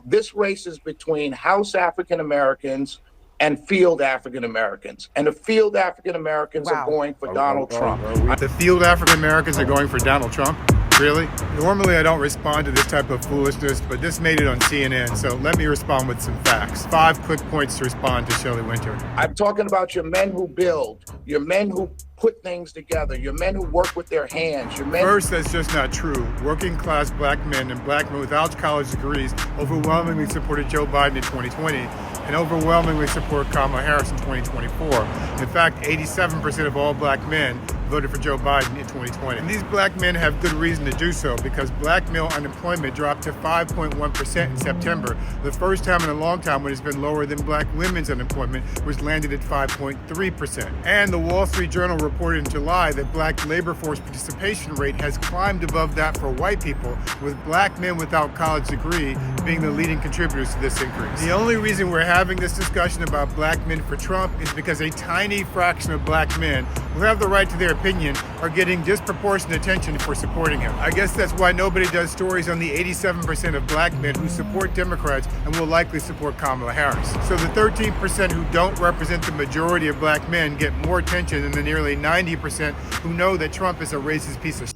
This race is between House African Americans and field African Americans. And the field African Americans are going for Donald Trump. The field African Americans are going for Donald Trump? Really? Normally I don't respond to this type of foolishness, but this made it on CNN, so let me respond with some facts. 5 quick points to respond to Shelley Wynter. I'm talking about your men who build, your men who put things together, your men who work with their hands, your men... First, that's just not true. Working class black men and black men without college degrees overwhelmingly supported Joe Biden in 2020 and overwhelmingly support Kamala Harris in 2024. In fact, 87% of all black men voted for Joe Biden in 2020. And these black men have good reason to do so because black male unemployment dropped to 5.1% in September, the first time in a long time when it's been lower than black women's unemployment, which landed at 5.3%. And the Wall Street Journal reported in July that black labor force participation rate has climbed above that for white people, with black men without college degree being the leading contributors to this increase. The only reason we're having this discussion about black men for Trump is because a tiny fraction of black men who have the right to their opinion are getting disproportionate attention for supporting him. I guess that's why nobody does stories on the 87% of black men who support Democrats and will likely support Kamala Harris. So the 13% who don't represent the majority of black men get more attention than the nearly 90% who know that Trump is a racist piece of shit.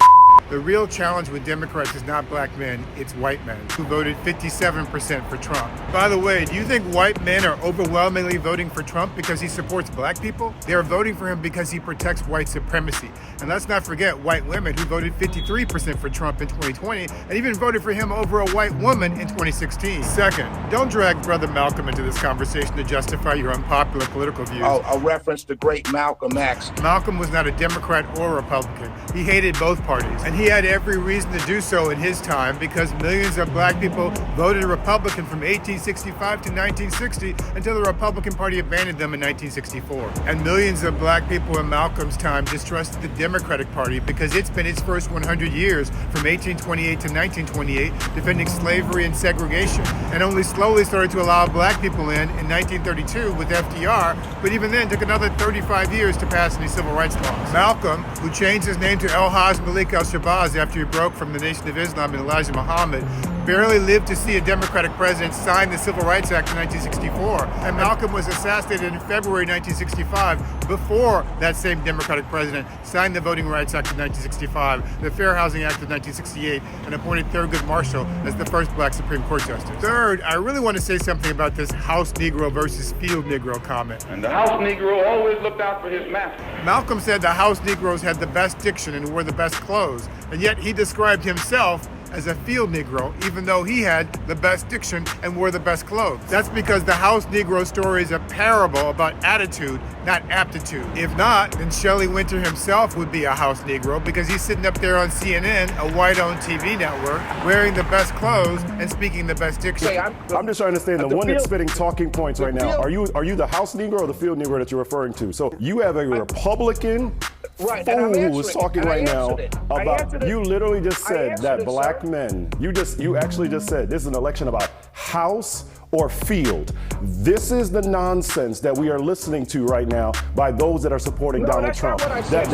The real challenge with Democrats is not black men, it's white men, who voted 57% for Trump. By the way, do you think white men are overwhelmingly voting for Trump because he supports black people? They are voting for him because he protects white supremacy. And let's not forget white women who voted 53% for Trump in 2020 and even voted for him over a white woman in 2016. Second, don't drag Brother Malcolm into this conversation to justify your unpopular political views. A reference to great Malcolm X. Malcolm was not a Democrat or a Republican. He hated both parties. And he had every reason to do so in his time because millions of black people voted Republican from 1865 to 1960 until the Republican Party abandoned them in 1964. And millions of black people in Malcolm's time distrusted the Democratic Party because it's been its first 100 years from 1828 to 1928 defending slavery and segregation and only slowly started to allow black people in 1932 with FDR, but even then took another 35 years to pass any civil rights laws. Malcolm, who changed his name to El-Haj Malik al-Shabazz after he broke from the Nation of Islam and Elijah Muhammad, barely lived to see a Democratic president sign the Civil Rights Act in 1964. And Malcolm was assassinated in February 1965 before that same Democratic president signed the Voting Rights Act of 1965, the Fair Housing Act of 1968, and appointed Thurgood Marshall as the first black Supreme Court justice. Third, I really want to say something about this House Negro versus Field Negro comment. And the House Negro always looked out for his master. Malcolm said the House Negroes had the best diction and wore the best clothes, and yet he described himself as a field Negro, even though he had the best diction and wore the best clothes. That's because the House Negro story is a parable about attitude, not aptitude. If not, then Shelley Wynter himself would be a House Negro because he's sitting up there on CNN, a white-owned TV network, wearing the best clothes and speaking the best diction. I'm just trying to understand the one that's spitting talking points right now. Are you the House Negro or the field Negro that you're referring to? So you have a Republican Right, fool who is talking right now about, you literally just said that black men, you actually just said this is an election about House or field. This is the nonsense that we are listening to right now by those that are supporting Donald Trump.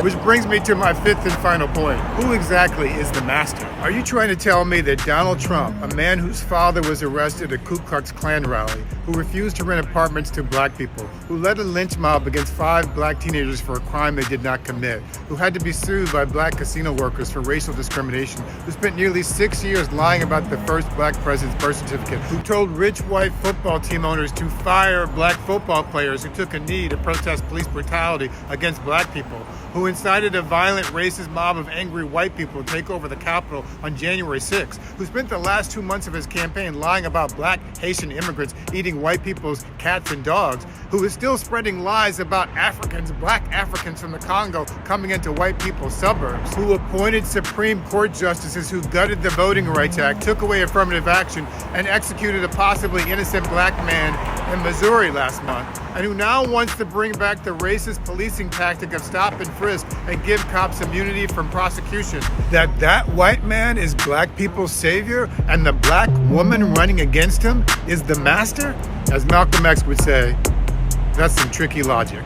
Which brings me to my fifth and final point. Who exactly is the master? Are you trying to tell me that Donald Trump, a man whose father was arrested at a Ku Klux Klan rally, who refused to rent apartments to black people, who led a lynch mob against 5 black teenagers for a crime they did not commit, who had to be sued by black casino workers for racial discrimination, who spent nearly 6 years lying about the first black president's birth certificate, who told rich white football team owners to fire black football players who took a knee to protest police brutality against black people, who incited a violent racist mob of angry white people to take over the Capitol on January 6th, who spent the last 2 months of his campaign lying about black Haitian immigrants eating white people's cats and dogs, who is still spreading lies about Africans, black Africans from the Congo coming into white people's suburbs, who appointed Supreme Court justices who gutted the Voting Rights Act, took away affirmative action, and executed a possibly innocent black man in Missouri last month, and who now wants to bring back the racist policing tactic of stop and frisk and give cops immunity from prosecution. That white man is black people's savior and the black woman running against him is the master? As Malcolm X would say, that's some tricky logic.